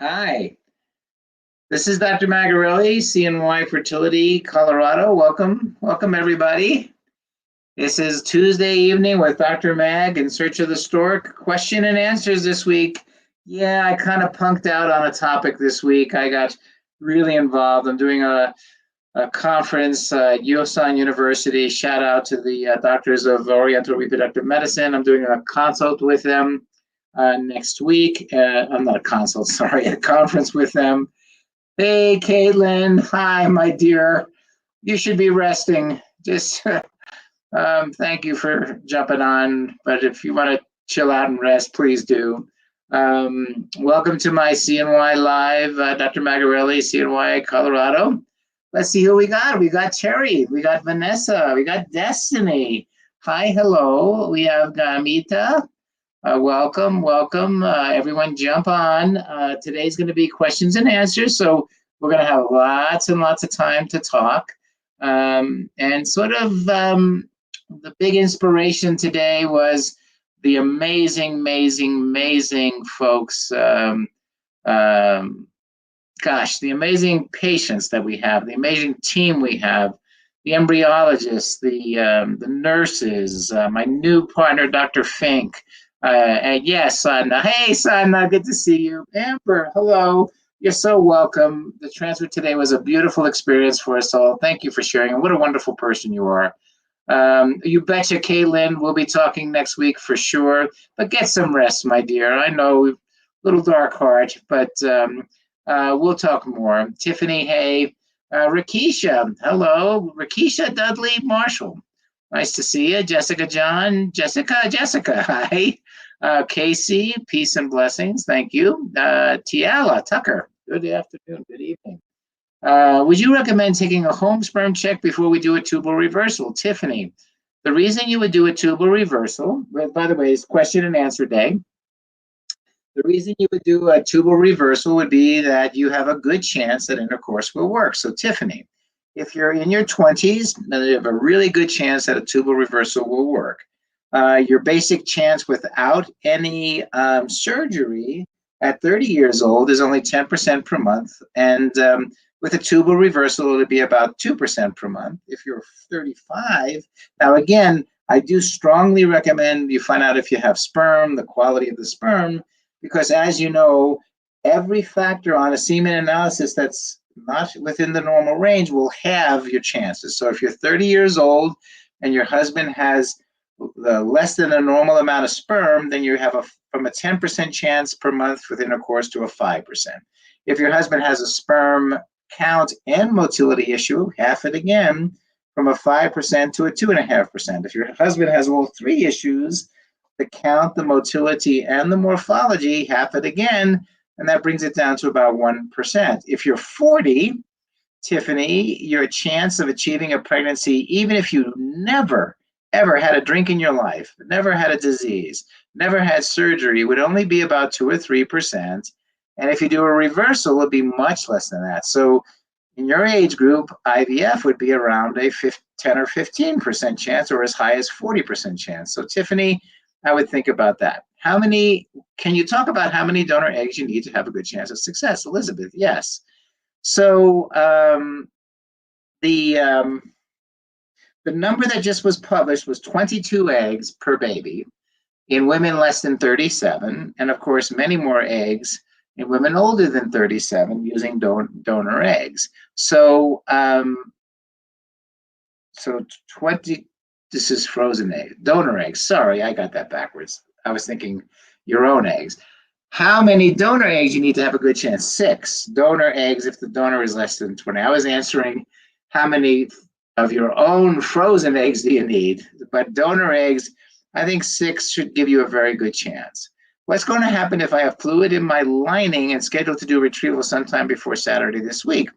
Hi, this is Dr. Magarelli, CNY Fertility, Colorado. Welcome everybody. This is Tuesday evening with Dr. Mag in search of the stork. Question and answers this week. Yeah, I kind of punked out on a topic this week. I got really involved. I'm doing a conference at Yosan University. Shout out to the doctors of Oriental Reproductive Medicine. I'm doing a consult with them next week. I'm not a consult, sorry, a conference with them. Hey, Caitlin. Hi, my dear. You should be resting. Just thank you for jumping on. But if you want to chill out and rest, please do. Welcome to my CNY Live, Dr. Magarelli, CNY, Colorado. Let's see who we got. We got Terry. We got Vanessa. We got Destiny. Hi, hello. We have Gamita. Welcome. Everyone jump on. Today's going to be questions and answers, so we're going to have lots and lots of time to talk. And the big inspiration today was the amazing folks, the amazing patients that we have, the amazing team we have, the embryologists, the nurses, my new partner, Dr. Fink. And yes, Sadna. Hey, Sadna, good to see you. Amber, hello. You're so welcome. The transfer today was a beautiful experience for us all. Thank you for sharing. And what a wonderful person you are. You betcha, Caitlin. We'll be talking next week for sure. But get some rest, my dear. I know, little dark heart, but we'll talk more. Tiffany, hey. Rakisha, hello. Rakisha Dudley Marshall. Nice to see you. Jessica John. Jessica, hi. Casey, peace and blessings. Thank you. Tiala Tucker, good afternoon, good evening. Would you recommend taking a home sperm check before we do a tubal reversal? Tiffany, the reason you would do a tubal reversal, by the way, it's question and answer day. The reason you would do a tubal reversal would be that you have a good chance that intercourse will work. So Tiffany, if you're in your 20s, then you have a really good chance that a tubal reversal will work. Your basic chance without any surgery at 30 years old is only 10% per month. And with a tubal reversal, it would be about 2% per month. If you're 35, now again, I do strongly recommend you find out if you have sperm, the quality of the sperm, because as you know, every factor on a semen analysis that's not within the normal range will have your chances. So if you're 30 years old and your husband has less than a normal amount of sperm, then you have from a 10% chance per month with intercourse to a 5%. If your husband has a sperm count and motility issue, half it again, from a 5% to a 2.5%. If your husband has all three issues, the count, the motility, and the morphology, half it again, and that brings it down to about 1%. If you're 40, Tiffany, your chance of achieving a pregnancy, even if you never, ever had a drink in your life, never had a disease, never had surgery, would only be about 2 or 3%. And if you do a reversal, it would be much less than that. So in your age group, IVF would be around a 10 or 15% chance, or as high as 40% chance. So Tiffany, I would think about that. Can you talk about how many donor eggs you need to have a good chance of success? Elizabeth, yes. So the number that just was published was 22 eggs per baby in women less than 37, and of course, many more eggs in women older than 37 using donor eggs. So, 20. This is frozen egg, donor eggs. Sorry, I got that backwards. I was thinking your own eggs. How many donor eggs you need to have a good chance? 6 donor eggs if the donor is less than 20. I was answering how many of your own frozen eggs do you need? But donor eggs, I think 6 should give you a very good chance. What's going to happen if I have fluid in my lining and scheduled to do retrieval sometime before Saturday this week?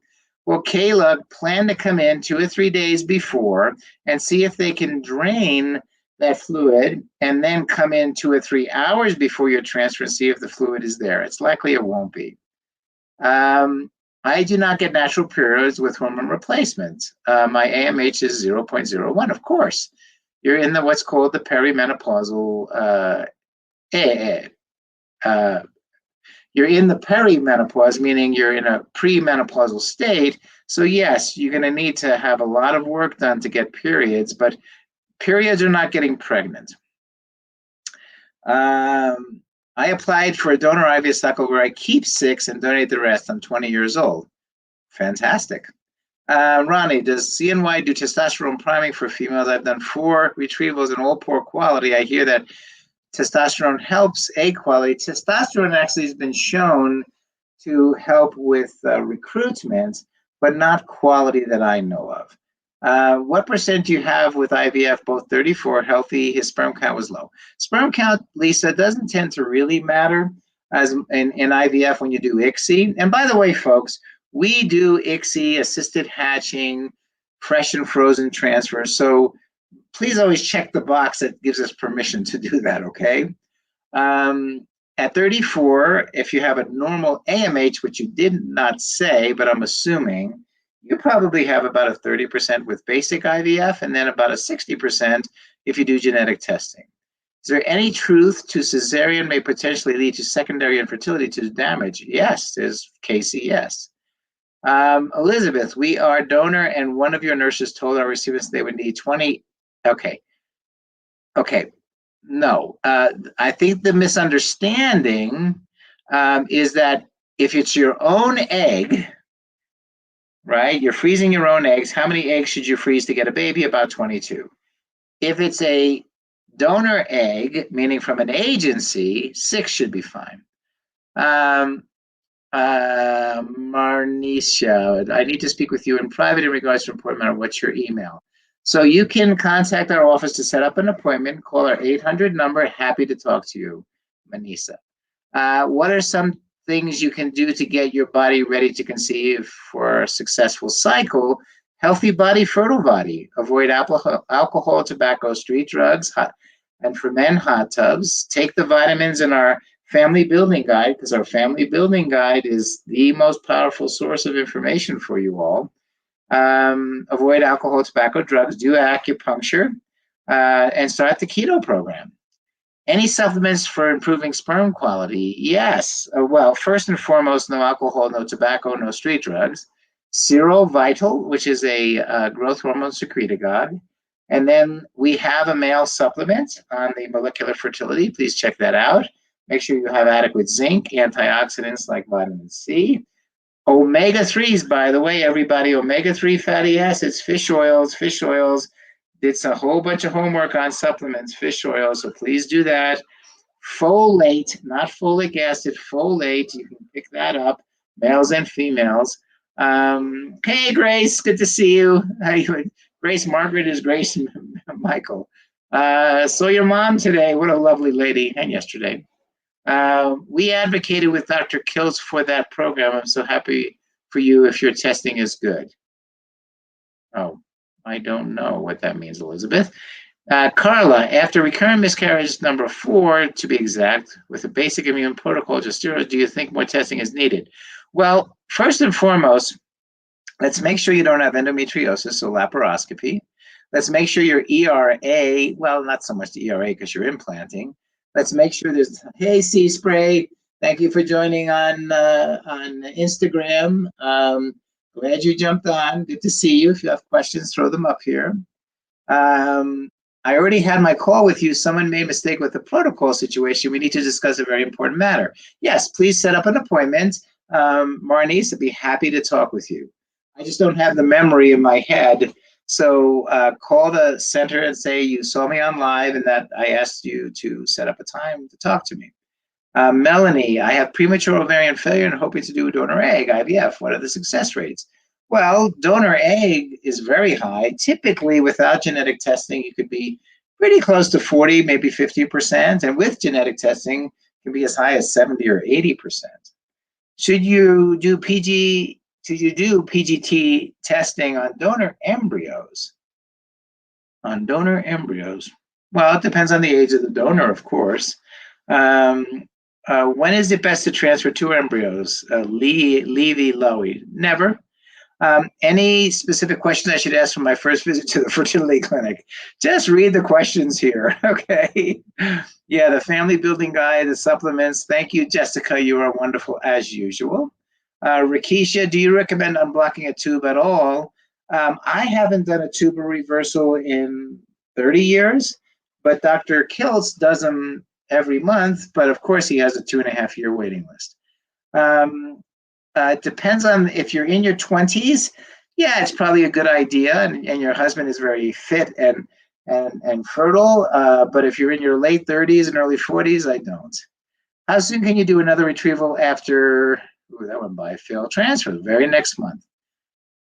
Well, Kayla, plan to come in 2 or 3 days before and see if they can drain that fluid, and then come in 2 or 3 hours before your transfer and see if the fluid is there. It's likely it won't be. I do not get natural periods with hormone replacement. My AMH is 0.01, of course. You're in what's called the perimenopausal you're in the perimenopause, meaning you're in a premenopausal state. So yes, you're going to need to have a lot of work done to get periods, but periods are not getting pregnant. I applied for a donor IVF cycle where I keep 6 and donate the rest. I'm 20 years old. Fantastic. Ronnie, does CNY do testosterone priming for females? I've done 4 retrievals and all poor quality. I hear that testosterone helps egg quality. Testosterone actually has been shown to help with recruitment, but not quality that I know of. What percent do you have with IVF, both 34, healthy? His sperm count was low. Sperm count, Lisa, doesn't tend to really matter as in IVF when you do ICSI. And by the way, folks, we do ICSI, assisted hatching, fresh and frozen transfer. So please always check the box that gives us permission to do that, okay? At 34, if you have a normal AMH, which you did not say, but I'm assuming, you probably have about a 30% with basic IVF and then about a 60% if you do genetic testing. Is there any truth to cesarean may potentially lead to secondary infertility to damage? Yes, there's Casey, yes. Elizabeth, we are donor and one of your nurses told our recipients they would need 20. Okay. No, I think the misunderstanding is that if it's your own egg, right, you're freezing your own eggs. How many eggs should you freeze to get a baby? About 22. If it's a donor egg, meaning from an agency, 6 should be fine. Marnisha, I need to speak with you in private in regards to important matter. What's your email? So you can contact our office to set up an appointment. Call our 800 number. Happy to talk to you, Manisa. What are some things you can do to get your body ready to conceive for a successful cycle? Healthy body, fertile body. Avoid alcohol, tobacco, street drugs, and for men, hot tubs. Take the vitamins in our family building guide, because our family building guide is the most powerful source of information for you all. Avoid alcohol, tobacco, drugs, do acupuncture, and start the keto program. Any supplements for improving sperm quality? Yes. Well, first and foremost, no alcohol, no tobacco, no street drugs. Vital, which is a growth hormone secretagogue. And then we have a male supplement on the molecular fertility. Please check that out. Make sure you have adequate zinc, antioxidants like vitamin C. Omega-3s, by the way, everybody, omega-3 fatty acids, fish oils. Did a whole bunch of homework on supplements, fish oils, so please do that. Folate, not folic acid, folate, you can pick that up, males and females. Hey, Grace, good to see you. Grace Margaret is Grace Michael. Saw your mom today, what a lovely lady, and yesterday. We advocated with Dr. Kills for that program. I'm so happy for you if your testing is good. Oh, I don't know what that means, Elizabeth. Carla, after recurrent miscarriage number 4, to be exact, with a basic immune protocol, just steroids, do you think more testing is needed? Well, first and foremost, let's make sure you don't have endometriosis, so laparoscopy. Let's make sure your ERA, well, not so much the ERA because you're implanting. Let's make sure there's, hey, Sea Spray, thank you for joining on Instagram. Glad you jumped on. Good to see you. If you have questions, throw them up here. I already had my call with you. Someone made a mistake with the protocol situation. We need to discuss a very important matter. Yes, please set up an appointment. Marnice, I'd be happy to talk with you. I just don't have the memory in my head. So call the center and say you saw me on live and that I asked you to set up a time to talk to me. Melanie, I have premature ovarian failure and hoping to do donor egg, IVF. What are the success rates? Well, donor egg is very high. Typically, without genetic testing, you could be pretty close to 40, maybe 50%. And with genetic testing, it can be as high as 70 or 80%. Should you do PGT testing on donor embryos? On donor embryos? Well, it depends on the age of the donor, of course. When is it best to transfer 2 embryos? Levy, Lowy? Never. Any specific questions I should ask for my first visit to the fertility clinic? Just read the questions here, okay? Yeah, the family building guide, the supplements. Thank you, Jessica. You are wonderful as usual. Rakisha, do you recommend unblocking a tube at all? I haven't done a tubal reversal in 30 years, but Dr. Kiltz does them every month, but of course he has a 2.5-year waiting list. It depends on if you're in your 20s. Yeah, it's probably a good idea, and your husband is very fit and fertile. But if you're in your late 30s and early 40s, I don't. How soon can you do another retrieval after, ooh, that went by, failed transfer? The very next month,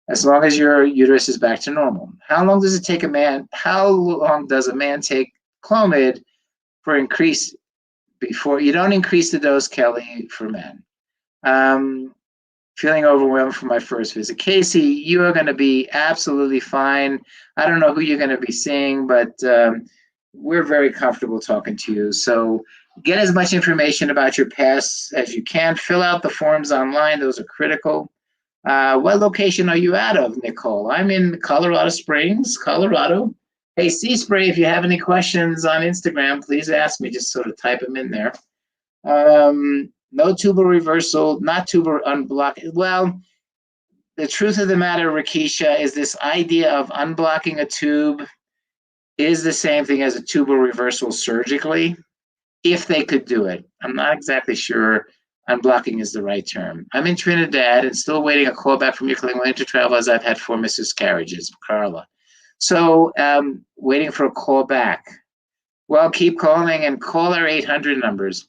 as long as your uterus is back to normal. How long does it take a man? How long does a man take Clomid for increase before? You don't increase the dose, Kelly, for men. Feeling overwhelmed for my first visit. Casey, you are going to be absolutely fine. I don't know who you're going to be seeing, but we're very comfortable talking to you. So get as much information about your past as you can. Fill out the forms online. Those are critical. What location are you out of, Nicole? I'm in Colorado Springs, Colorado. Hey, C-Spray, if you have any questions on Instagram, please ask me. Just sort of type them in there. No tubal reversal, not tubal unblock. Well, the truth of the matter, Rakisha, is this idea of unblocking a tube is the same thing as a tubal reversal surgically, if they could do it. I'm not exactly sure unblocking is the right term. I'm in Trinidad and still waiting a call back from your clinic to travel as I've had 4 miscarriages, Carla. So waiting for a call back. Well, keep calling and call our 800 numbers.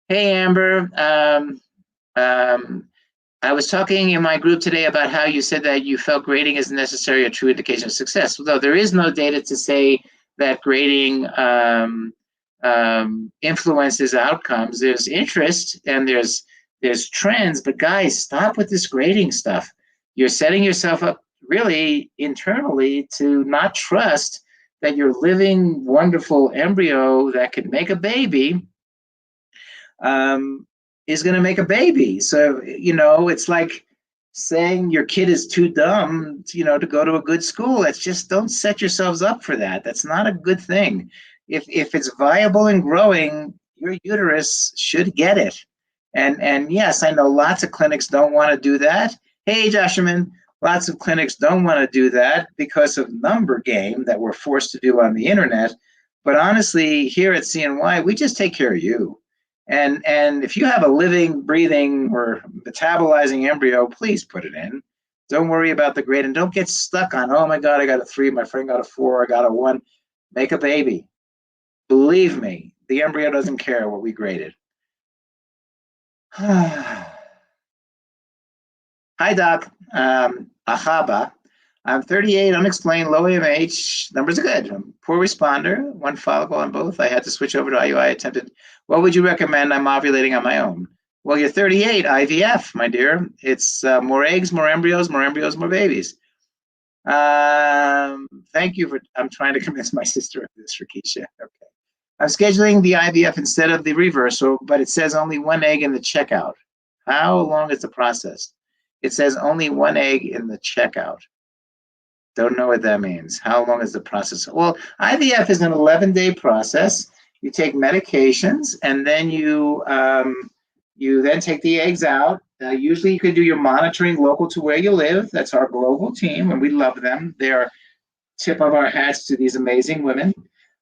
Hey, Amber. I was talking in my group today about how you said that you felt grading is necessary, a true indication of success. Though there is no data to say that grading influences outcomes. There's interest and there's trends, but guys, stop with this grading stuff. You're setting yourself up really internally to not trust that your living, wonderful embryo that could make a baby is going to make a baby. So, it's like saying your kid is too dumb, to go to a good school. It's just, don't set yourselves up for that. That's not a good thing. If it's viable and growing, your uterus should get it. And yes, I know lots of clinics don't want to do that. Hey, Josherman, lots of clinics don't want to do that because of number game that we're forced to do on the internet. But honestly, here at CNY, we just take care of you. And if you have a living, breathing, or metabolizing embryo, please put it in. Don't worry about the grade, and don't get stuck on, oh my God, I got a 3, my friend got a 4, I got a 1. Make a baby. Believe me, the embryo doesn't care what we graded. Hi, Doc. Ahaba. I'm 38, unexplained, low AMH. Numbers are good. I'm poor responder, 1 follicle on both. I had to switch over to IUI. Attempted. What would you recommend? I'm ovulating on my own. Well, you're 38, IVF, my dear. It's more eggs, more embryos, more babies. Thank you for, I'm trying to convince my sister of this, Rakisha. Okay. I'm scheduling the IVF instead of the reversal, but it says only 1 egg in the checkout. How long is the process? It says only 1 egg in the checkout. Don't know what that means. How long is the process? Well, IVF is an 11-day process. You take medications, and then you then take the eggs out. Usually you can do your monitoring local to where you live. That's our global team, and we love them. They're tip of our hats to these amazing women.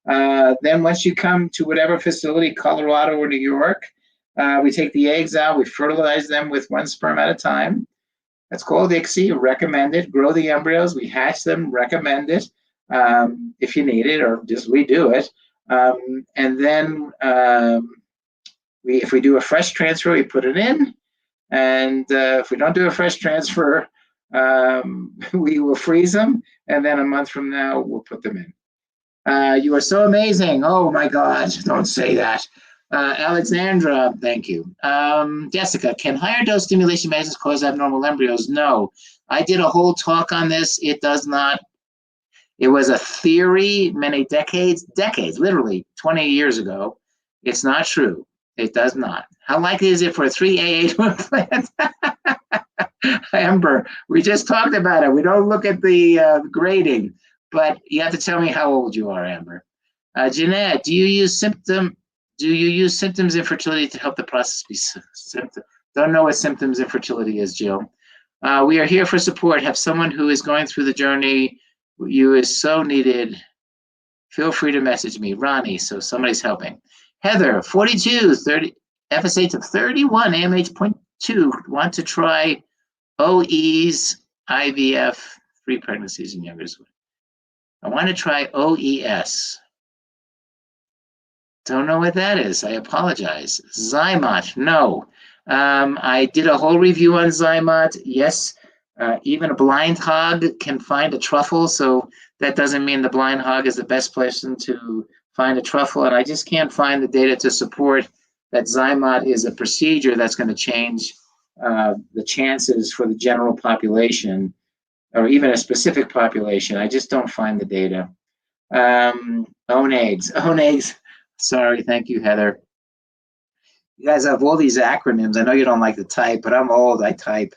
Then once you come to whatever facility, Colorado or New York, we take the eggs out. We fertilize them with 1 sperm at a time. That's called ICSI, recommended. Grow the embryos, we hatch them, recommend it if you need it, or just we do it. And then if we do a fresh transfer, we put it in. And if we don't do a fresh transfer, we will freeze them. And then a month from now, we'll put them in. You are so amazing. Oh my God, don't say that. Alexandra, thank you. Jessica, can higher dose stimulation medicines cause abnormal embryos? No. I did a whole talk on this. It does not. It was a theory many decades, literally 20 years ago. It's not true. It does not. How likely is it for a 3A8 implant? Amber, we just talked about it. We don't look at the grading, but you have to tell me how old you are, Amber. Jeanette, do you use symptoms infertility to help the process be symptom? Don't know what symptoms infertility is, Jill. We are here for support. Have someone who is going through the journey you is so needed. Feel free to message me, Ronnie. So somebody's helping. Heather, 42, 30, FSH of 31, AMH.2. Want to try OEs, IVF, 3 pregnancies and younger. I want to try OES. Don't know what that is. I apologize. Zymot, no. I did a whole review on Zymot. Yes, even a blind hog can find a truffle, so that doesn't mean the blind hog is the best person to find a truffle, and I just can't find the data to support that Zymot is a procedure that's going to change the chances for the general population, or even a specific population. I just don't find the data. Own eggs. Sorry, thank you, Heather. You guys have all these acronyms. I know you don't like to type, but I'm old, I type.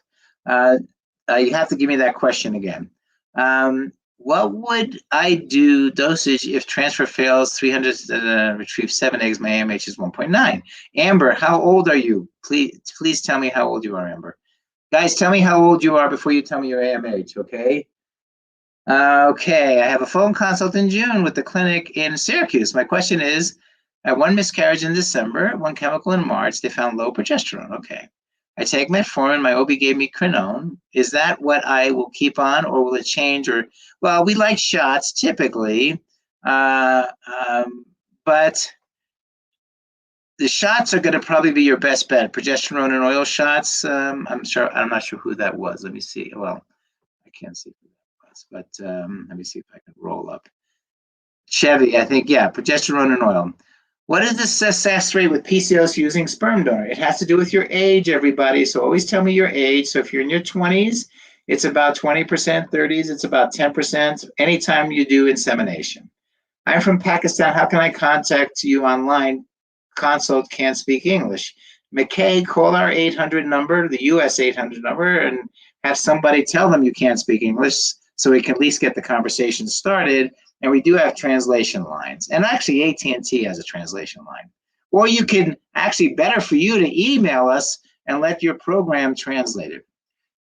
You have to give me that question again. What would I do dosage if transfer fails 300 retrieve 7 eggs, my AMH is 1.9? Amber, how old are you? Please tell me how old you are, Amber. Guys, tell me how old you are before you tell me your AMH, okay? Okay, I have a phone consult in June with the clinic in Syracuse. My question is, I had 1 miscarriage in December, 1 chemical in March. They found low progesterone. Okay. I take metformin. My OB gave me crinone. Is that what I will keep on, or will it change? Or, well, we like shots typically, but the shots are going to probably be your best bet. Progesterone and oil shots. I'm not sure who that was. Let me see. Well, I can't see who that was, but let me see if I can roll up. Chevy, I think, yeah, progesterone and oil. What is the success rate with PCOS using sperm donor? It has to do with your age, everybody. So always tell me your age. So if you're in your 20s, it's about 20%, 30s, it's about 10%, anytime you do insemination. I'm from Pakistan. How can I contact you online? Consult, can't speak English. McKay, call our 800 number, the US 800 number, and have somebody tell them you can't speak English so we can at least get the conversation started. And we do have translation lines. And actually, AT&T has a translation line. Or you can, actually better for you to email us and let your program translate it.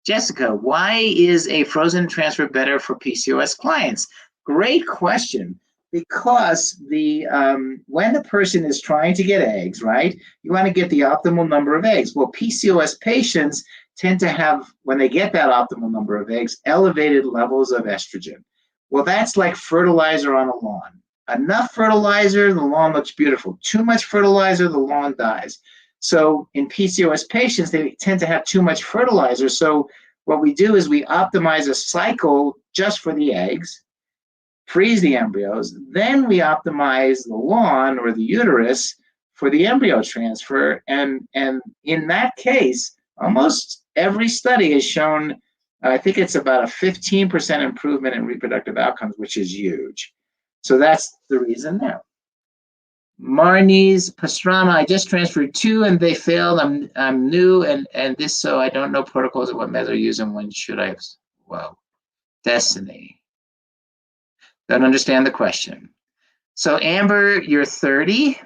Jessica, why is a frozen transfer better for PCOS clients? Great question. Because when the person is trying to get eggs, right, you want to get the optimal number of eggs. Well, PCOS patients tend to have, when they get that optimal number of eggs, elevated levels of estrogen. Well, that's like fertilizer on a lawn. Enough fertilizer, the lawn looks beautiful. Too much fertilizer, the lawn dies. So in PCOS patients, they tend to have too much fertilizer. So what we do is we optimize a cycle just for the eggs, freeze the embryos, then we optimize the lawn or the uterus for the embryo transfer. And in that case, almost every study has shown, I think it's about a 15% improvement in reproductive outcomes, which is huge. So that's the reason there. Marnie's Pastrana, I just transferred 2 and they failed. I'm new and this, so I don't know protocols of what method to use and when should I have, well, Destiny. Don't understand the question. So Amber, you're 30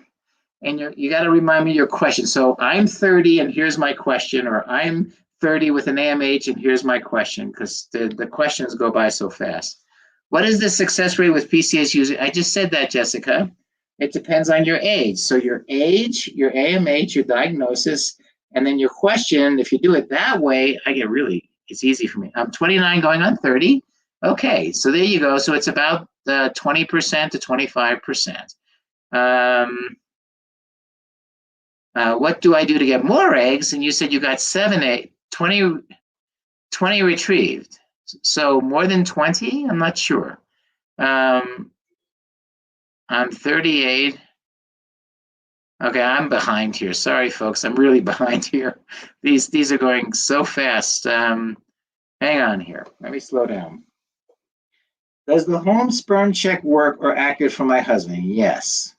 and you got to remind me your question. So I'm 30 and here's my question, or I'm 30 with an AMH and here's my question, because the questions go by so fast. What is the success rate with PCOS using? I just said that, Jessica. It depends on your age. So your age, your AMH, your diagnosis, and then your question, if you do it that way, it's easy for me. I'm 29 going on 30. Okay, so there you go. So it's about 20% to 25%. What do I do to get more eggs? And you said you got 20 retrieved. So more than 20? I'm not sure. I'm 38. Okay, I'm behind here. Sorry, folks. I'm really behind here. These are going so fast. Hang on here. Let me slow down. Does the home sperm check work or accurate for my husband? Yes.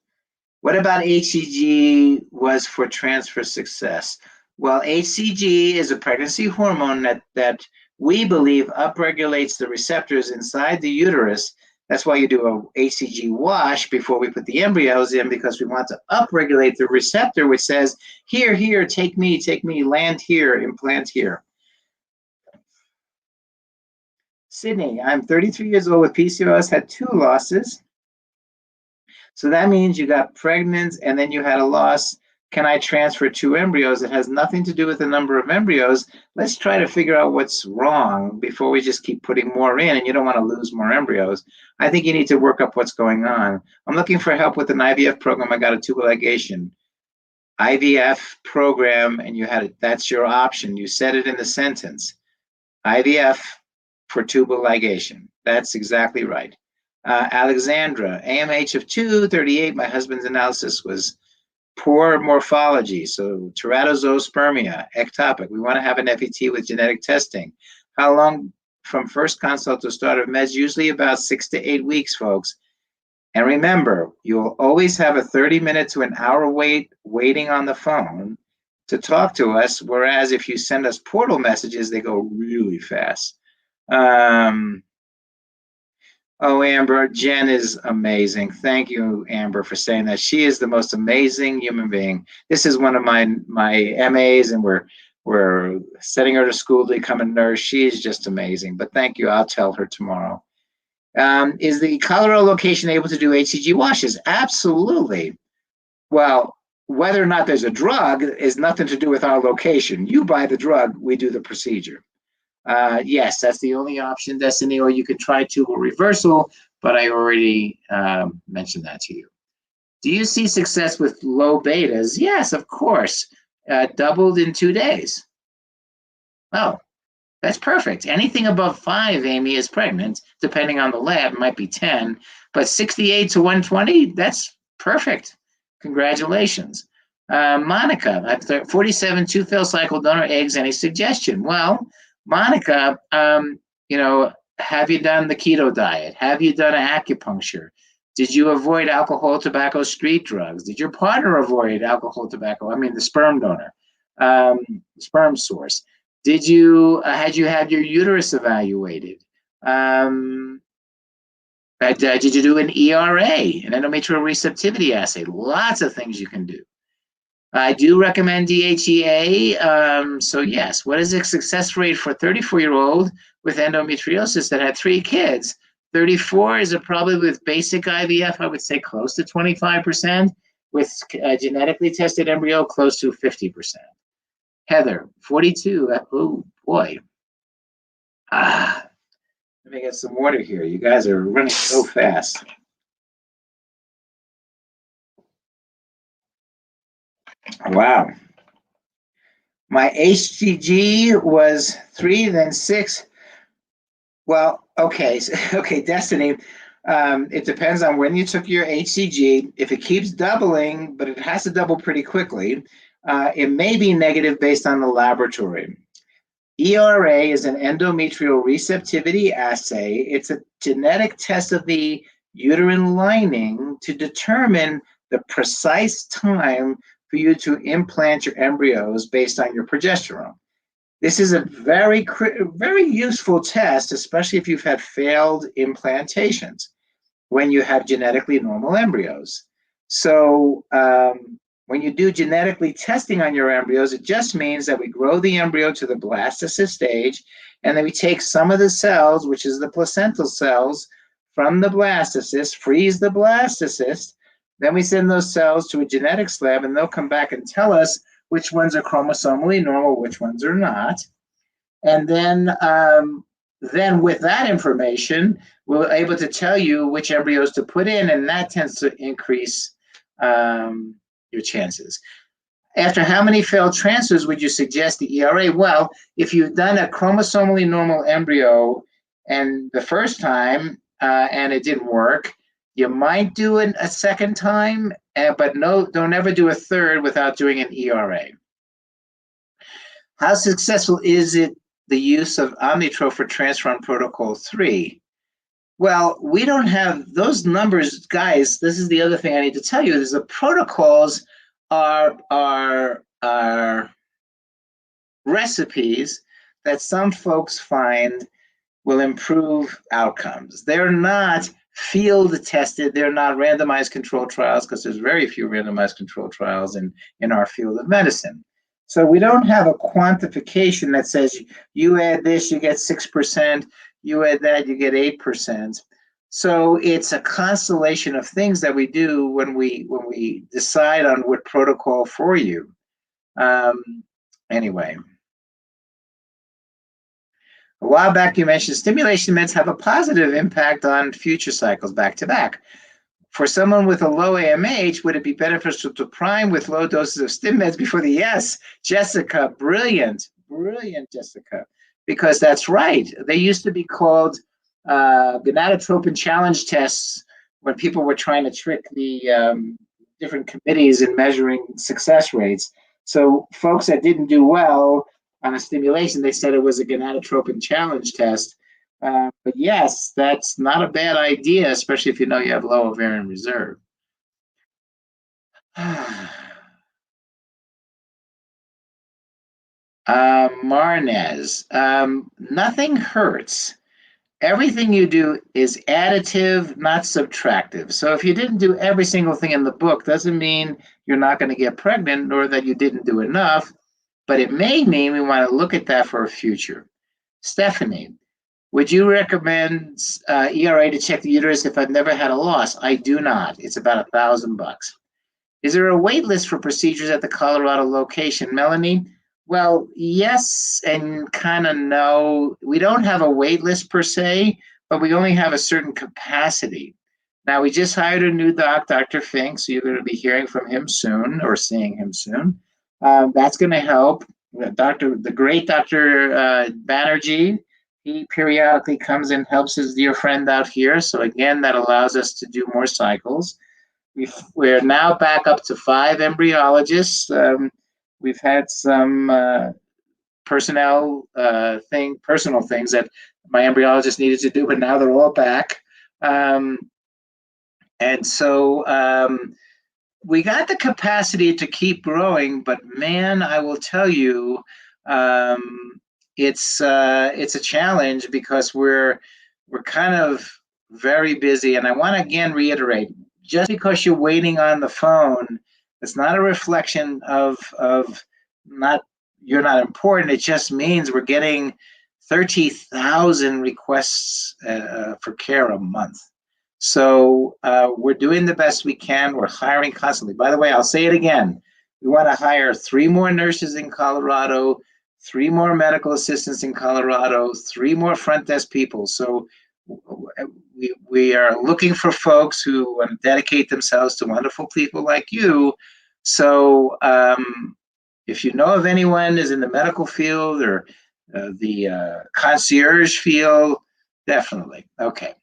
What about HCG was for transfer success? Well, HCG is a pregnancy hormone that we believe upregulates the receptors inside the uterus. That's why you do a HCG wash before we put the embryos in, because we want to upregulate the receptor, which says, here, here, take me, land here, implant here. Sydney, I'm 33 years old with PCOS, had 2 losses. So that means you got pregnant and then you had a loss. Can I transfer 2 embryos? It has nothing to do with the number of embryos. Let's try to figure out what's wrong before we just keep putting more in, and you don't want to lose more embryos. I think you need to work up what's going on. I'm looking for help with an IVF program. I got a tubal ligation. IVF program, and you had it. That's your option. You said it in the sentence. IVF for tubal ligation. That's exactly right. Alexandra, AMH of 2, 38. My husband's analysis was poor morphology, so teratozoospermia, ectopic. We want to have an FET with genetic testing. How long from first consult to start of meds? Usually about 6 to 8 weeks, folks. And remember, you'll always have a 30-minute to an hour waiting on the phone to talk to us, whereas if you send us portal messages, they go really fast. Oh, Amber, Jen is amazing. Thank you, Amber, for saying that. She is the most amazing human being. This is one of my MAs, and we're sending her to school to become a nurse. She is just amazing. But thank you. I'll tell her tomorrow. Is the Colorado location able to do HCG washes? Absolutely. Well, whether or not there's a drug is nothing to do with our location. You buy the drug, we do the procedure. Yes, that's the only option, Destiny, or you could try tubal reversal, but I already mentioned that to you. Do you see success with low betas? Yes, of course. Doubled in 2 days. Oh, that's perfect. Anything above 5, Amy, is pregnant. Depending on the lab, it might be 10, but 68 to 120, that's perfect. Congratulations. Monica, I've 47 2-fill cycle donor eggs. Any suggestion? Well, Monica, have you done the keto diet? Have you done acupuncture? Did you avoid alcohol, tobacco, street drugs? Did your partner avoid alcohol, tobacco? I mean, the sperm donor, sperm source. Had you had your uterus evaluated? Did you do an ERA, an endometrial receptivity assay? Lots of things you can do. I do recommend DHEA. So yes, what is the success rate for a 34-year-old with endometriosis that had 3 kids? 34 is probably with basic IVF, I would say close to 25%. With genetically tested embryo, close to 50%. Heather, 42. Oh boy. Let me get some water here. You guys are running so fast. Wow. My HCG was 3, then 6. Well, okay, Destiny. It depends on when you took your HCG. If it keeps doubling, but it has to double pretty quickly, it may be negative based on the laboratory. ERA is an endometrial receptivity assay. It's a genetic test of the uterine lining to determine the precise time for you to implant your embryos based on your progesterone. This is a very useful test, especially if you've had failed implantations when you have genetically normal embryos. So when you do genetically testing on your embryos, it just means that we grow the embryo to the blastocyst stage, and then we take some of the cells, which is the placental cells, from the blastocyst, freeze the blastocyst, then we send those cells to a genetics lab, and they'll come back and tell us which ones are chromosomally normal, which ones are not. And then with that information, we're able to tell you which embryos to put in, and that tends to increase your chances. After how many failed transfers would you suggest the ERA? Well, if you've done a chromosomally normal embryo and the first time and it didn't work, you might do it a second time, but don't ever do a third without doing an ERA. How successful is it, the use of Omnitro for transfer on protocol 3? Well, we don't have those numbers, guys. This is the other thing I need to tell you is the protocols are recipes that some folks find will improve outcomes. They're not field tested, they're not randomized control trials because there's very few randomized control trials in our field of medicine. So we don't have a quantification that says you add this, you get 6%, you add that, you get 8%. So it's a constellation of things that we do when we decide on what protocol for you. Anyway, a while back you mentioned stimulation meds have a positive impact on future cycles back to back. For someone with a low AMH, would it be beneficial to prime with low doses of stim meds before the yes? Jessica, brilliant, brilliant, Jessica. Because that's right. They used to be called gonadotropin challenge tests when people were trying to trick the different committees in measuring success rates. So folks that didn't do well on a stimulation, they said it was a gonadotropin challenge test. But yes, that's not a bad idea, especially if you know you have low ovarian reserve. Marnez, nothing hurts. Everything you do is additive, not subtractive. So if you didn't do every single thing in the book, doesn't mean you're not going to get pregnant nor that you didn't do enough, but it may mean we want to look at that for a future. Stephanie, would you recommend ERA to check the uterus if I've never had a loss? I do not. It's about $1,000. Is there a wait list for procedures at the Colorado location, Melanie? Well, yes and kind of no. We don't have a wait list per se, but we only have a certain capacity. Now, we just hired a new doc, Dr. Fink, so you're going to be hearing from him soon or seeing him soon. That's going to help. The great Dr. Banerjee, he periodically comes and helps his dear friend out here. So again, that allows us to do more cycles. We're now back up to 5 embryologists. We've had some personal things that my embryologist needed to do, but now they're all back. And so we got the capacity to keep growing, but man, I will tell you, it's a challenge because we're kind of very busy. And I want to again reiterate, just because you're waiting on the phone, it's not a reflection of not you're not important. It just means we're getting 30,000 requests for care a month. So we're doing the best we can. We're hiring constantly. By the way, I'll say it again. We want to hire 3 more nurses in Colorado, 3 more medical assistants in Colorado, 3 more front desk people. So we are looking for folks who want to dedicate themselves to wonderful people like you. So if you know of anyone who's in the medical field or the concierge field, definitely. Okay.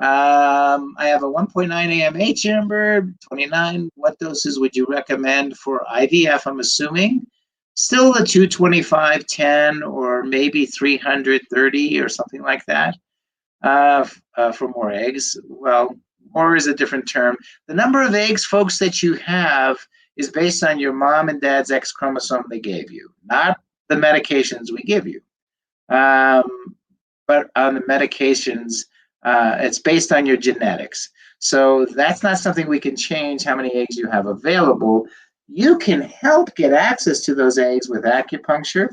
I have a 1.9 AMH Amber, 29. What doses would you recommend for IVF? I'm assuming still the 225, 10, or maybe 330 or something like that for more eggs. Well, more is a different term. The number of eggs, folks, that you have is based on your mom and dad's X chromosome they gave you, not the medications we give you. But on the medications, it's based on your genetics. So that's not something we can change how many eggs you have available. You can help get access to those eggs with acupuncture.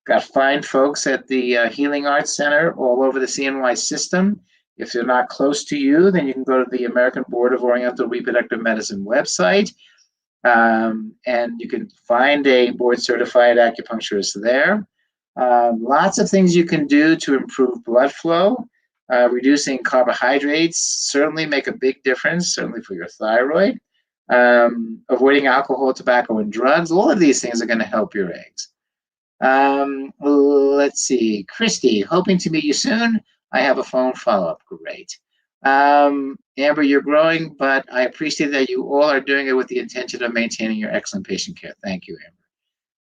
Got fine folks at the Healing Arts Center all over the CNY system. If they're not close to you, then you can go to the American Board of Oriental Reproductive Medicine website, and you can find a board-certified acupuncturist there. Lots of things you can do to improve blood flow. Reducing carbohydrates certainly make a big difference, certainly for your thyroid. Avoiding alcohol, tobacco, and drugs. All of these things are going to help your eggs. Let's see. Christy, hoping to meet you soon. I have a phone follow-up. Great. Amber, you're growing, but I appreciate that you all are doing it with the intention of maintaining your excellent patient care. Thank you,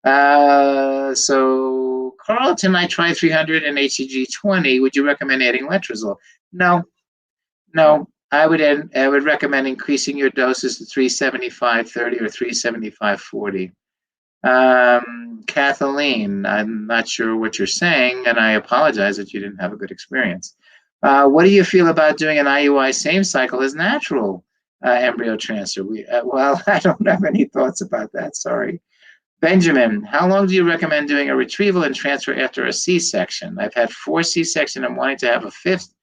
Amber. So Carlton, I tried 300 and HCG 20. Would you recommend adding letrozole? No. I would recommend increasing your doses to 375/30 or 375/40. Kathleen, I'm not sure what you're saying, and I apologize that you didn't have a good experience. What do you feel about doing an IUI same cycle as natural embryo transfer? Well, I don't have any thoughts about that. Sorry. Benjamin, how long do you recommend doing a retrieval and transfer after a C-section? I've had 4 C-section. I'm wanting to have a 5th,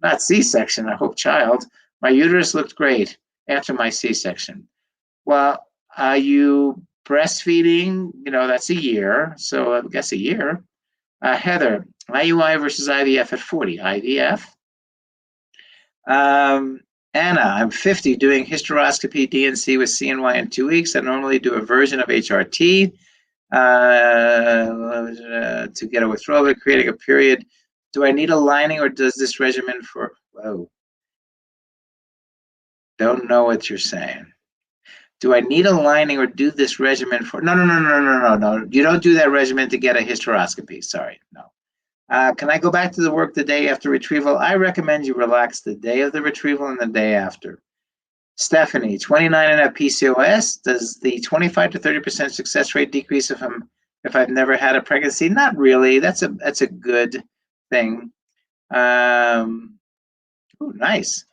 not C-section, I hope child. My uterus looked great after my C-section. Well, are you breastfeeding? That's a year. So I guess a year. Heather, IUI versus IVF at 40. IVF. Um, Anna, I'm 50 doing hysteroscopy DNC with CNY in 2 weeks. I normally do a version of HRT to get a withdrawal, creating a period. Do I need a lining or does this regimen for, whoa, don't know what you're saying. Do I need a lining or do this regimen for, no. You don't do that regimen to get a hysteroscopy. Sorry, no. Can I go back to the work the day after retrieval? I recommend you relax the day of the retrieval and the day after. Stephanie, 29 and a PCOS. Does the 25 to 30% success rate decrease if I've never had a pregnancy? Not really. That's a good thing. Ooh, nice.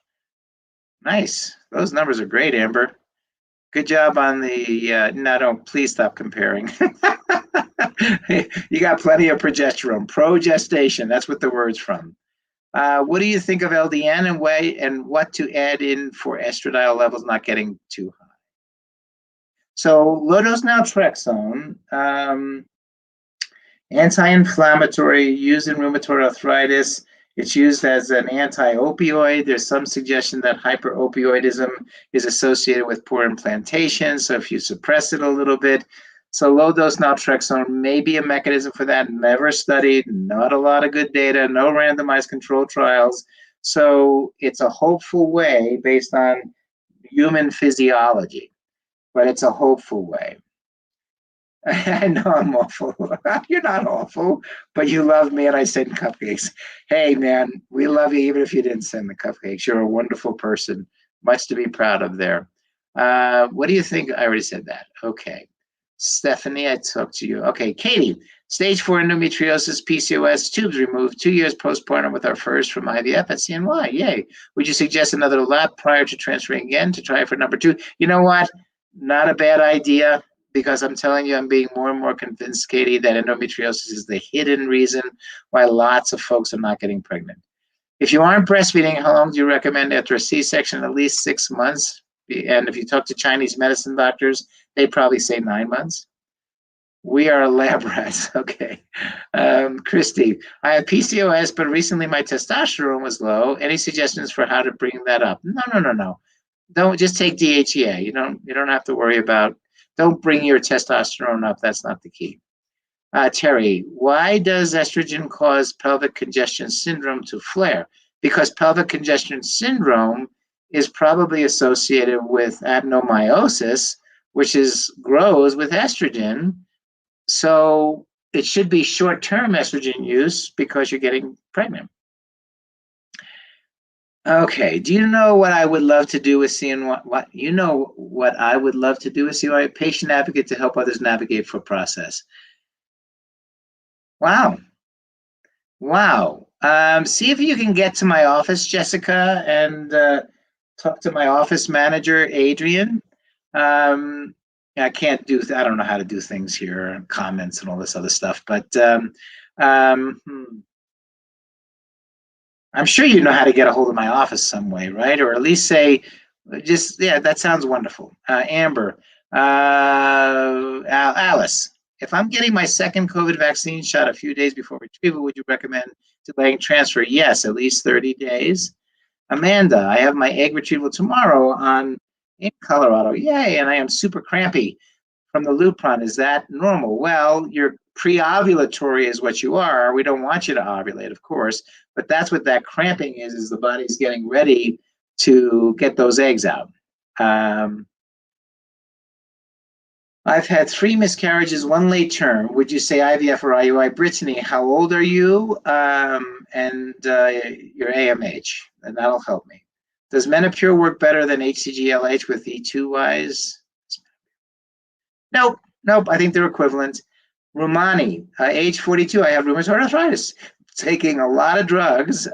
Those numbers are great, Amber. Good job on the. No, don't. Please stop comparing. You got plenty of progesterone. Progestation. That's what the word's from. What do you think of LDN and what to add in for estradiol levels not getting too high? So low-dose naltrexone, anti-inflammatory, used in rheumatoid arthritis. It's used as an anti-opioid. There's some suggestion that hyperopioidism is associated with poor implantation. So if you suppress it a little bit, so low-dose naltrexone may be a mechanism for that. Never studied, not a lot of good data, no randomized controlled trials. So it's a hopeful way based on human physiology, but it's a hopeful way. I know I'm awful. You're not awful, but you love me and I send cupcakes. Hey, man, we love you even if you didn't send the cupcakes. You're a wonderful person. Much to be proud of there. What do you think? I already said that. Okay. Stephanie, I talked to you. Okay, Katie, stage 4 endometriosis, PCOS, tubes removed, 2 years postpartum with our first from IVF at CNY. Yay. Would you suggest another lap prior to transferring again to try for number 2? You know what? Not a bad idea, because I'm telling you, I'm being more and more convinced, Katie, that endometriosis is the hidden reason why lots of folks are not getting pregnant. If you aren't breastfeeding, how long do you recommend after a C-section? At least 6 months. And if you talk to Chinese medicine doctors, they probably say 9 months. We are lab rats. Okay. Christy, I have PCOS, but recently my testosterone was low. Any suggestions for how to bring that up? No. Don't just take DHEA. You don't have to worry about, don't bring your testosterone up. That's not the key. Terry, why does estrogen cause pelvic congestion syndrome to flare? Because pelvic congestion syndrome is probably associated with adenomyosis, which grows with estrogen. So it should be short-term estrogen use because you're getting pregnant. Okay. Do you know what I would love to do with CNY? What I would love to do with CNY? Patient advocate to help others navigate for process. Wow. See if you can get to my office, Jessica, and talk to my office manager, Adrian. I can't do. I don't know how to do things here, comments and all this other stuff. But I'm sure you know how to get a hold of my office some way, right? Or at least say, that sounds wonderful. Amber, Alice, if I'm getting my second COVID vaccine shot a few days before retrieval, would you recommend delaying transfer? Yes, at least 30 days. Amanda, I have my egg retrieval tomorrow in Colorado. Yay, and I am super crampy from the Lupron. Is that normal? Well, you're pre-ovulatory is what you are. We don't want you to ovulate, of course, but that's what that cramping is the body's getting ready to get those eggs out. I've had 3 miscarriages, 1 late term. Would you say IVF or IUI? Brittany, how old are you? And your AMH, and that'll help me. Does Menopur work better than HCG/LH with E2 wise? Nope, Nope, I think they're equivalent. Rumani, age 42, I have rheumatoid arthritis. Taking a lot of drugs.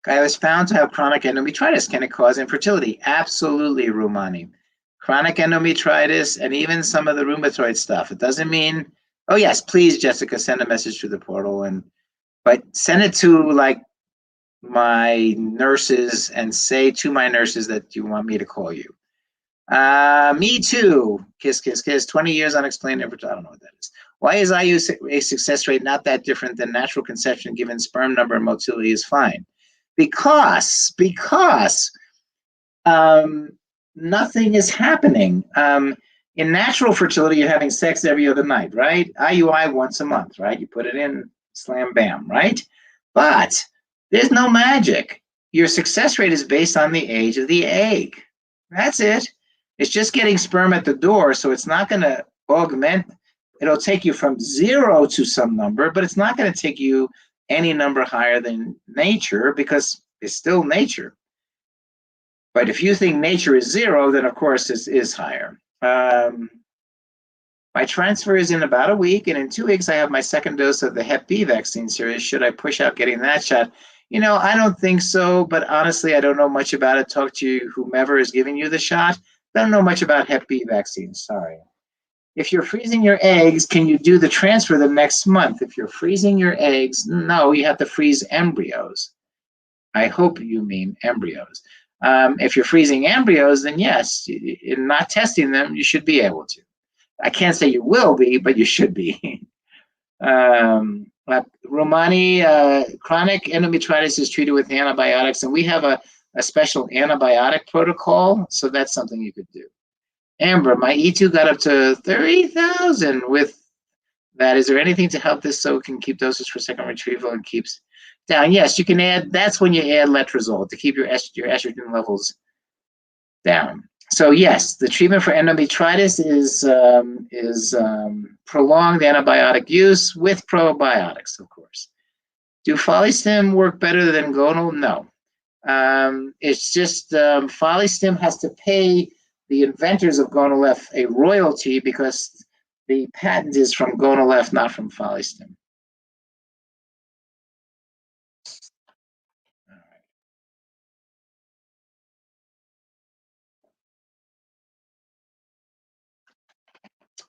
I was found to have chronic endometritis. Can it cause infertility? Absolutely, Rumani. Chronic endometritis and even some of the rheumatoid stuff. It doesn't mean, oh yes, please, Jessica, send a message to the portal, but send it to like my nurses and say to my nurses that you want me to call you. Me too. Kiss, kiss, kiss. 20 years unexplained infertility. I don't know what that is. Why is IUA success rate not that different than natural conception given sperm number and motility is fine? Because nothing is happening. In natural fertility, you're having sex every other night, right? IUI once a month, right? You put it in, slam, bam, right? But there's no magic. Your success rate is based on the age of the egg. That's it. It's just getting sperm at the door, so it's not going to augment. It'll take you from 0 to some number, but it's not going to take you any number higher than nature because it's still nature. But if you think nature is 0, then of course this is higher. My transfer is in about a week, and in 2 weeks I have my second dose of the Hep B vaccine series. Should I push out getting that shot? You know, I don't think so, but honestly, I don't know much about it. Talk to whomever is giving you the shot. I don't know much about Hep B vaccines, sorry. If you're freezing your eggs, can you do the transfer the next month? If you're freezing your eggs, no, you have to freeze embryos. I hope you mean embryos. If you're freezing embryos, then yes, in not testing them, you should be able to. I can't say you will be, but you should be. Romani, chronic endometritis is treated with antibiotics, and we have a special antibiotic protocol, so that's something you could do. Amber, my E2 got up to 30,000 with that. Is there anything to help this so it can keep doses for second retrieval and keeps down? Yes, you can add, that's when you add letrozole to keep your estrogen levels down. So yes, the treatment for endometritis is prolonged antibiotic use with probiotics, of course. Do FoliStim work better than gonal? No. It's just FoliStim has to pay the inventors of Gonal-F a royalty because the patent is from Gonal-F, not from FoliStim.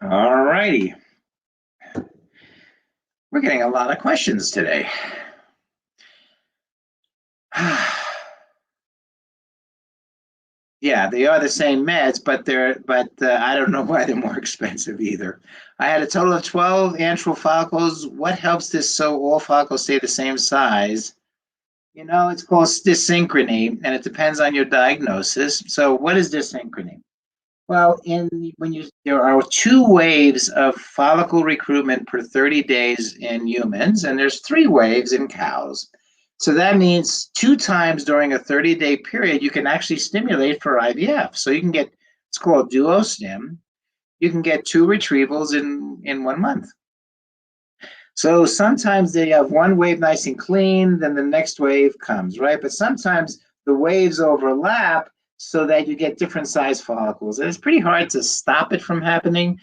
All righty. We're getting a lot of questions today. Yeah, they are the same meds, but I don't know why they're more expensive either. I had a total of 12 antral follicles. What helps this so all follicles stay the same size? You know, it's called dyssynchrony, and it depends on your diagnosis. So what is dyssynchrony? Well, there are 2 waves of follicle recruitment per 30 days in humans, and there's 3 waves in cows. So that means 2 times during a 30-day period, you can actually stimulate for IVF. So you can get, it's called duostim. You can get 2 retrievals in 1 month. So sometimes they have 1 wave nice and clean, then the next wave comes, right? But sometimes the waves overlap so that you get different size follicles. And it's pretty hard to stop it from happening.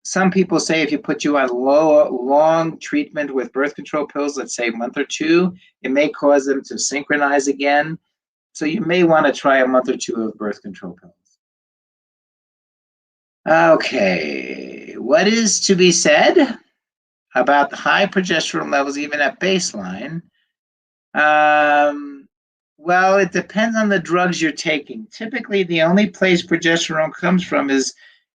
Some people say if you put you on long treatment with birth control pills, let's say a month or 2, it may cause them to synchronize again. So you may want to try a month or 2 of birth control pills. Okay, what is to be said about the high progesterone levels even at baseline? Well, it depends on the drugs you're taking. Typically, the only place progesterone comes from is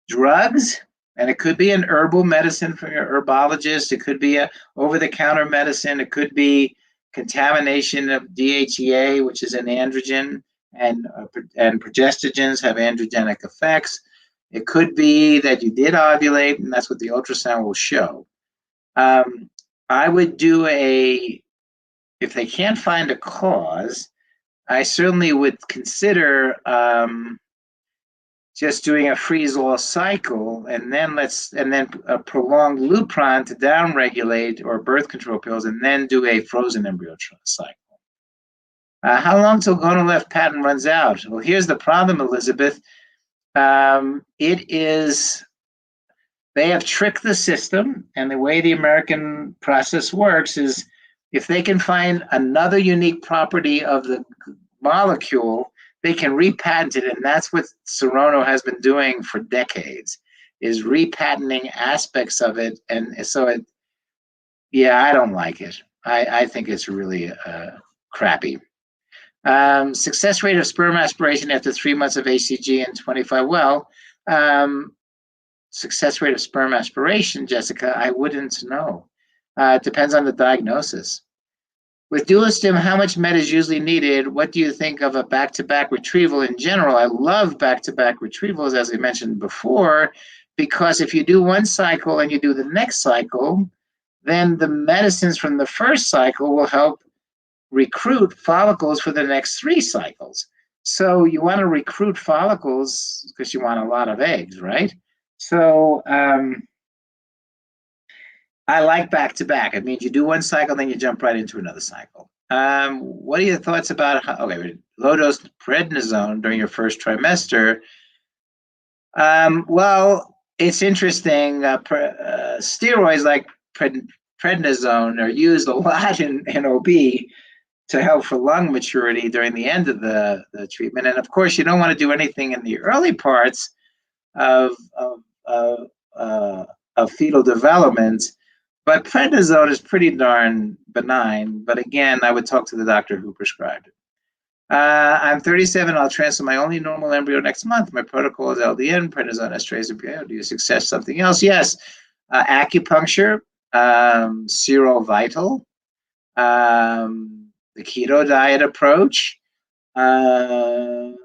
drugs, and it could be an herbal medicine from your herbologist. It could be a over-the-counter medicine. It could be contamination of DHEA, which is an androgen, and progestogens have androgenic effects. It could be that you did ovulate, and that's what the ultrasound will show. I would do if they can't find a cause, I certainly would consider just doing a freeze-all cycle, and then a prolonged Lupron to downregulate, or birth control pills, and then do a frozen embryo cycle. How long till Gonal-F patent runs out? Well, here's the problem, Elizabeth. It is, they have tricked the system, and the way the American process works is if they can find another unique property of the molecule, they can repatent it, and that's what Serono has been doing for decades, is repatenting aspects of it, and so it, yeah, I don't like it. I think it's really crappy. Success rate of sperm aspiration after 3 months of HCG and 25. Well, success rate of sperm aspiration, Jessica, I wouldn't know. It depends on the diagnosis. With DuoStim, how much med is usually needed? What do you think of a back-to-back retrieval in general? I love back-to-back retrievals, as I mentioned before, because if you do one cycle and you do the next cycle, then the medicines from the first cycle will help recruit follicles for the next 3 cycles. So you want to recruit follicles because you want a lot of eggs, right? So I like back-to-back. It means you do one cycle, then you jump right into another cycle. What are your thoughts about low-dose prednisone during your first trimester? Well, it's interesting. Steroids like prednisone are used a lot in OB to help for lung maturity during the end of the treatment. And of course, you don't want to do anything in the early parts of fetal development. But prednisone is pretty darn benign. But again, I would talk to the doctor who prescribed it. I'm 37. I'll transfer my only normal embryo next month. My protocol is LDN, prednisone, estrases, and PIO. Do you suggest something else? Yes. Acupuncture, Serovital, the keto diet approach. Let's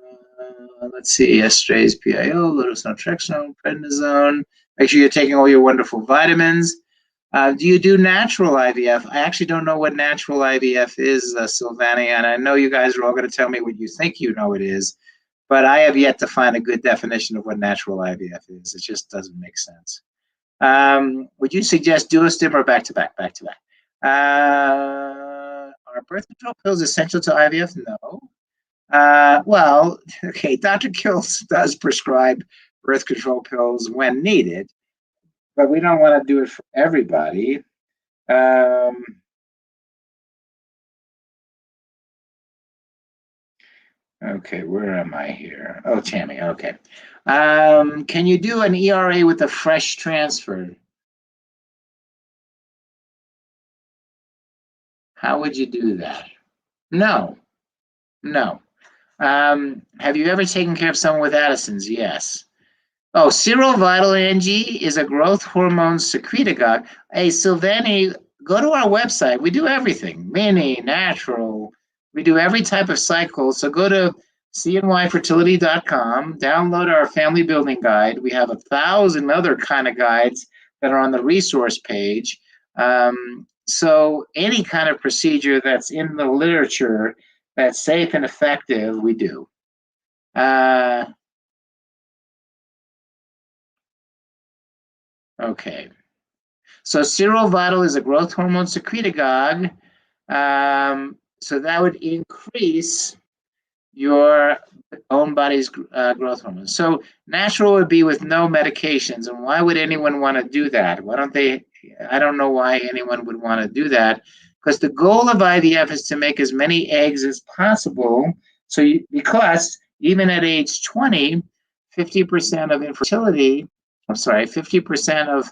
see, estrases, PIO, low-dose naltrexone, prednisone. Make sure you're taking all your wonderful vitamins. Do you do natural IVF? I actually don't know what natural IVF is, Silvani, and I know you guys are all going to tell me what you think you know it is, but I have yet to find a good definition of what natural IVF is. It just doesn't make sense. Would you suggest DuoStim or back-to-back? Back-to-back. Are birth control pills essential to IVF? No. Well, okay, Dr. Kills does prescribe birth control pills when needed, but we don't want to do it for everybody. Okay, where am I here? Oh, Tammy, okay. Can you do an ERA with a fresh transfer? How would you do that? No, no. Have you ever taken care of someone with Addison's? Yes. Oh, Serovital, Angie, is a growth hormone secretagogue. Hey, Silvani, go to our website. We do everything, mini, natural. We do every type of cycle. So go to cnyfertility.com, download our family building guide. We have 1,000 other kind of guides that are on the resource page. So any kind of procedure that's in the literature that's safe and effective, we do. Okay. So Serovital is a growth hormone secretagogue. So that would increase your own body's growth hormone. So natural would be with no medications. And why would anyone want to do that? Why don't they? I don't know why anyone would want to do that. Because the goal of IVF is to make as many eggs as possible. So because even at age 20, 50% of infertility, 50% of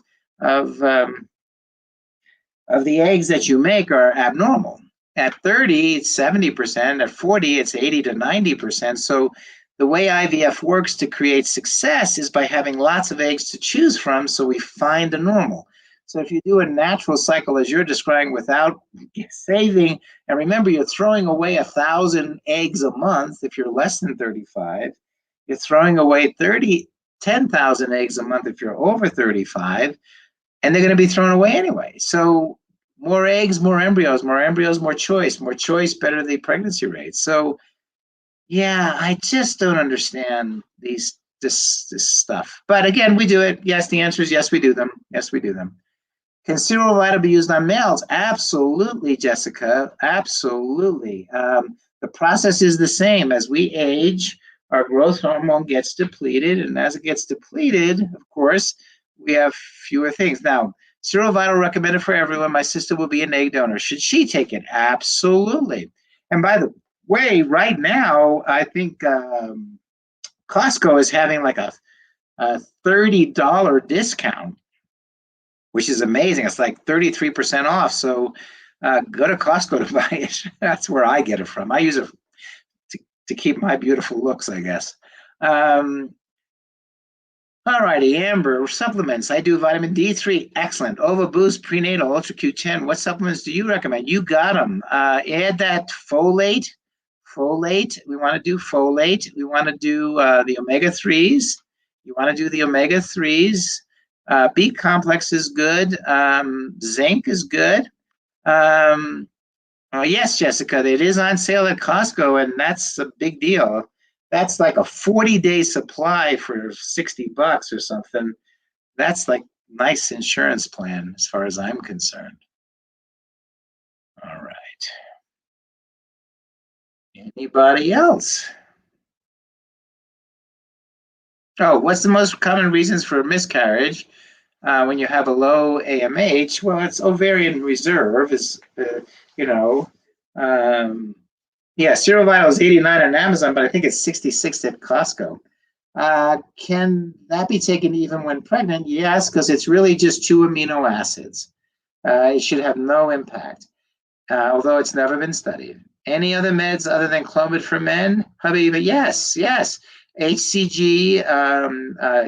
the eggs that you make are abnormal. At 30, it's 70%. At 40, it's 80 to 90%. So the way IVF works to create success is by having lots of eggs to choose from, so we find a normal. So if you do a natural cycle as you're describing without saving, and remember, you're throwing away 1,000 eggs a month if you're less than 35. You're throwing away 10,000 eggs a month if you're over 35, and they're going to be thrown away anyway. So more eggs, more embryos, more choice, better the pregnancy rate. So yeah, I just don't understand this stuff. But again, we do it. Yes, the answer is yes, we do them. Yes, we do them. Can Serovital be used on males? Absolutely, Jessica. Absolutely. The process is the same. As we age, our growth hormone gets depleted, and as it gets depleted, of course, we have fewer things. Now, Serovital recommended for everyone. My sister will be an egg donor. Should she take it? Absolutely. And by the way, right now, I think Costco is having like a $30 discount, which is amazing. It's like 33% off. So go to Costco to buy it. That's where I get it from. I use it to keep my beautiful looks, I guess. All righty, Amber, supplements. I do vitamin D3, excellent. Ova Boost, prenatal, Ultra Q10. What supplements do you recommend? You got them. Add that folate. Folate, we want to do folate. We want to do the omega-3s. You want to do the omega-3s. B complex is good. Zinc is good. Yes, Jessica, it is on sale at Costco, and that's a big deal. That's like a 40-day supply for $60 or something. That's like nice insurance plan as far as I'm concerned. All right. Anybody else? Oh, what's the most common reasons for miscarriage when you have a low AMH? Well, it's ovarian reserve is, you know, yeah, Serovital is 89 on Amazon, but I think it's 66 at Costco. Can that be taken even when pregnant? Yes, because it's really just 2 amino acids. It should have no impact, although it's never been studied. Any other meds other than Clomid for men? Habiba, yes. HCG,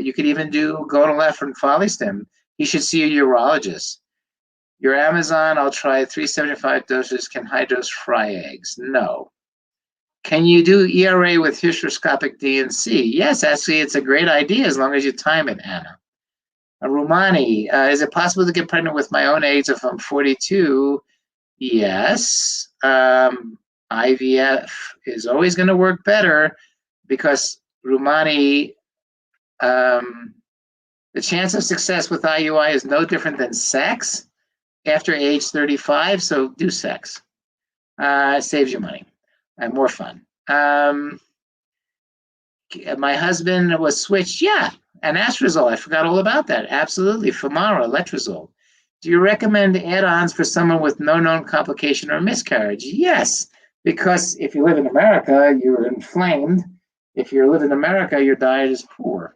you could even do Gonalef and Follistim. You should see a urologist. Your Amazon, I'll try 375 doses. Can high dose fry eggs? No. Can you do ERA with hysteroscopic DNC? Yes, actually, it's a great idea as long as you time it, Anna. Rumani, is it possible to get pregnant with my own eggs if I'm 42? Yes. IVF is always going to work better because, Rumani, the chance of success with IUI is no different than sex after age 35, so do sex. It saves you money and more fun. My husband was switched, yeah, and Astrazole, I forgot all about that. Absolutely, Femara, Letrozole. Do you recommend add-ons for someone with no known complication or miscarriage? Yes, because if you live in America, you're inflamed. If you live in America, your diet is poor.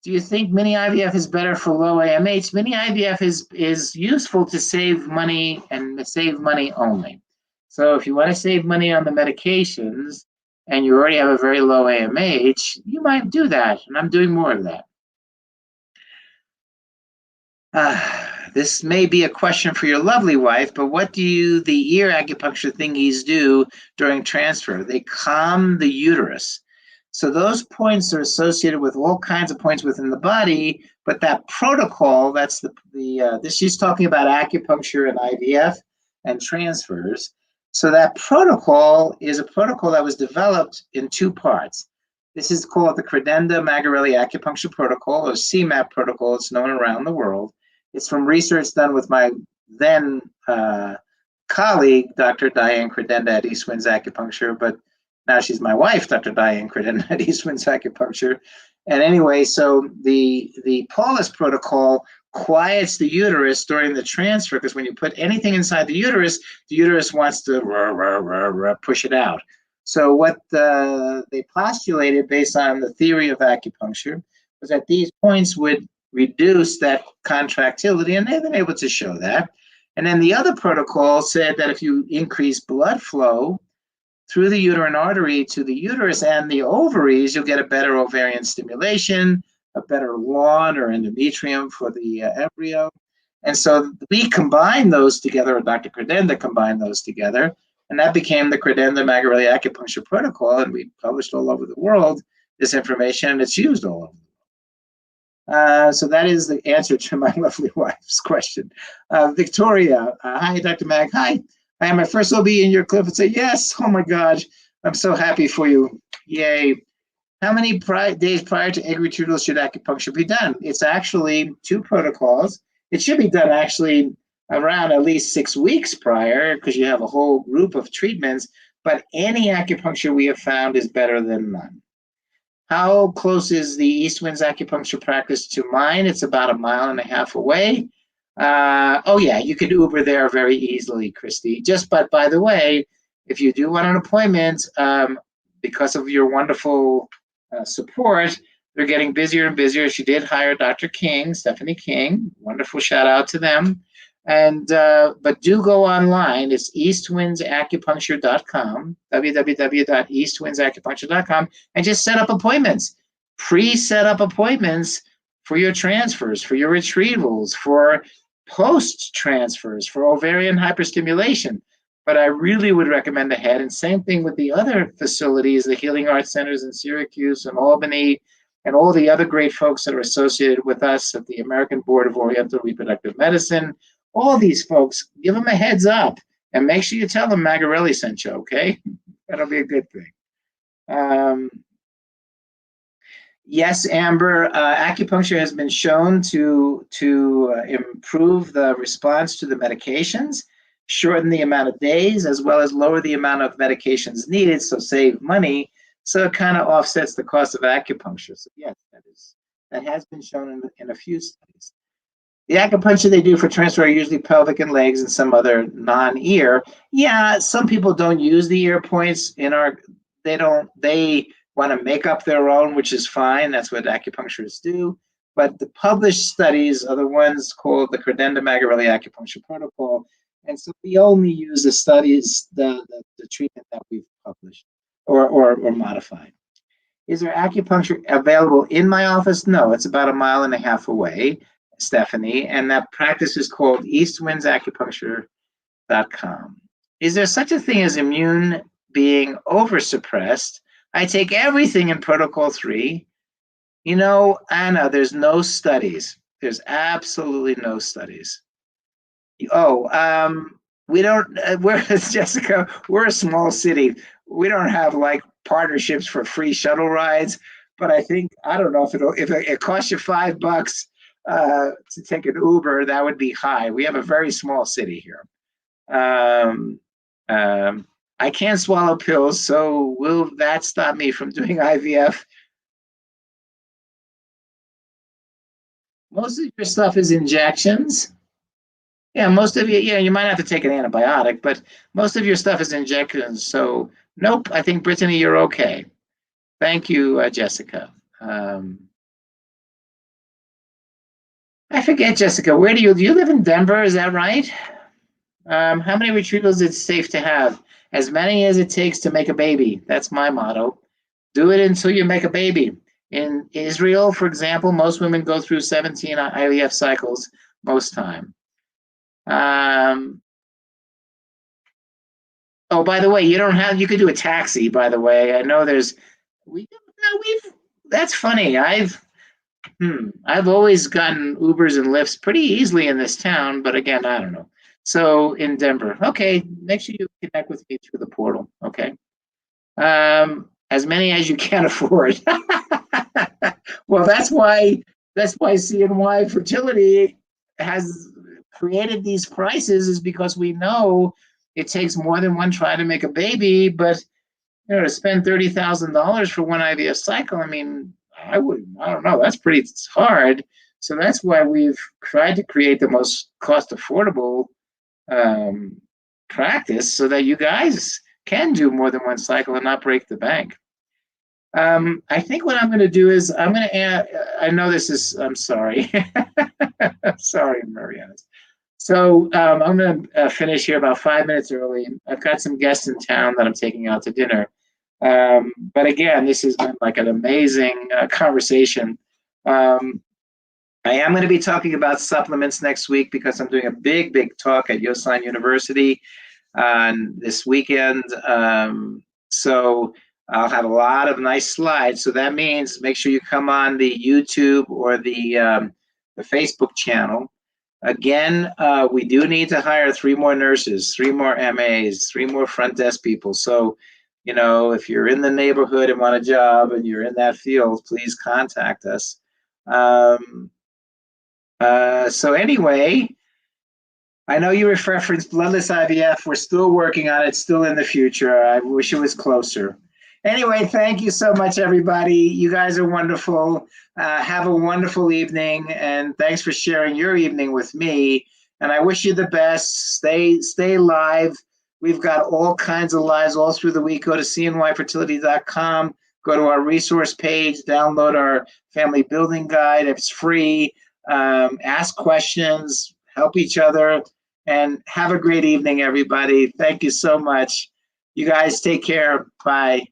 Do you think mini IVF is better for low AMH? Mini IVF is useful to save money and save money only. So if you want to save money on the medications and you already have a very low AMH, you might do that, and I'm doing more of that. This may be a question for your lovely wife, but what do the ear acupuncture thingies do during transfer? They calm the uterus. So those points are associated with all kinds of points within the body, but that protocol, that's she's talking about acupuncture and IVF and transfers. So that protocol is a protocol that was developed in 2 parts. This is called the Credenda Magarelli Acupuncture Protocol, or CMAP protocol. It's known around the world. It's from research done with my then colleague, Dr. Diane Credenda at East Winds Acupuncture, but now she's my wife, Dr. Diane Credenda at East Winds Acupuncture. And anyway, so the Paulus protocol quiets the uterus during the transfer, because when you put anything inside the uterus wants to push it out. So what they postulated based on the theory of acupuncture was that these points would reduce that contractility, and they've been able to show that. And then the other protocol said that if you increase blood flow through the uterine artery to the uterus and the ovaries, you'll get a better ovarian stimulation, a better lawn or endometrium for the embryo. And so we combined those together, or Dr. Credenda combined those together, and that became the Credenda Magarelli Acupuncture Protocol, and we published all over the world this information, and it's used all over. So that is the answer to my lovely wife's question. Victoria, hi, Dr. Mag. Hi, I am my first OB in your clip and say, yes, oh my God, I'm so happy for you. Yay. How many days prior to egg retrieval should acupuncture be done? It's actually 2 protocols. It should be done actually around at least 6 weeks prior, because you have a whole group of treatments, but any acupuncture we have found is better than none. How close is the East Winds acupuncture practice to mine? It's about 1.5 miles away. Oh yeah, you could Uber there very easily, Christy. But by the way, if you do want an appointment, because of your wonderful support, they're getting busier and busier. She did hire Dr. King, Stephanie King. Wonderful shout out to them. And but do go online. It's eastwindsacupuncture.com, www.eastwindsacupuncture.com, and just set up appointments. Pre-set up appointments for your transfers, for your retrievals, for post transfers, for ovarian hyperstimulation. But I really would recommend ahead. And same thing with the other facilities, the Healing Arts Centers in Syracuse and Albany, and all the other great folks that are associated with us at the American Board of Oriental Reproductive Medicine. All these folks, give them a heads up and make sure you tell them Magarelli sent you, okay? That'll be a good thing. Yes, Amber, acupuncture has been shown to improve the response to the medications, shorten the amount of days, as well as lower the amount of medications needed, so save money. So it kind of offsets the cost of acupuncture. So yes, that has been shown in a few studies. The acupuncture they do for transfer are usually pelvic and legs and some other non-ear. Yeah, some people don't use the ear points they want to make up their own, which is fine. That's what acupuncturists do. But the published studies are the ones called the Credenda Magarelli Acupuncture Protocol. And so we only use the studies, the treatment that we've published or modified. Is there acupuncture available in my office? No, it's about 1.5 miles away, Stephanie, and that practice is called eastwindsacupuncture.com. Is there such a thing as immune being oversuppressed? I take everything in Protocol 3. You know, Anna, there's no studies. There's absolutely no studies. We don't, Jessica, we're a small city. We don't have like partnerships for free shuttle rides, but I don't know if it costs you $5 to take an Uber, that would be high. We have a very small city here. I can't swallow pills, so will that stop me from doing IVF? Most of your stuff is injections. Yeah, most of you might have to take an antibiotic, but most of your stuff is injections. So, nope, I think, Brittany, you're okay. Thank you, Jessica. I forget, Jessica, do you live in Denver? Is that right? How many retrievals is it safe to have? As many as it takes to make a baby. That's my motto. Do it until you make a baby. In Israel, for example, most women go through 17 IVF cycles most time. Oh, by the way, you could do a taxi, by the way. I know that's funny. I've always gotten Ubers and Lyfts pretty easily in this town, but again, I don't know. So in Denver, okay, make sure you connect with me through the portal, okay? As many as you can afford. Well, that's why CNY Fertility has created these prices, is because we know it takes more than one try to make a baby, but to spend $30,000 for one IVF cycle, I mean, I don't know, that's pretty hard. So that's why we've tried to create the most cost affordable practice so that you guys can do more than one cycle and not break the bank. I think what I'm going to do is I'm going to add, I know this is, I'm sorry. I'm sorry, Mariana. So I'm going to finish here about 5 minutes early. I've got some guests in town that I'm taking out to dinner. But again, this has been like an amazing conversation. I am going to be talking about supplements next week because I'm doing a big talk at Yosan University this weekend. So I'll have a lot of nice slides. So that means make sure you come on the YouTube or the Facebook channel. Again, we do need to hire 3 more nurses, 3 more MAs, 3 more front desk people. So, if you're in the neighborhood and want a job and you're in that field, please contact us. So anyway, I know you referenced bloodless IVF. We're still working on it, still in the future. I wish it was closer. Anyway, thank you so much, everybody. You guys are wonderful. Have a wonderful evening, and thanks for sharing your evening with me. And I wish you the best. Stay live. We've got all kinds of lives all through the week. Go to cnyfertility.com. Go to our resource page. Download our family building guide. It's free. Ask questions. Help each other. And have a great evening, everybody. Thank you so much. You guys take care. Bye.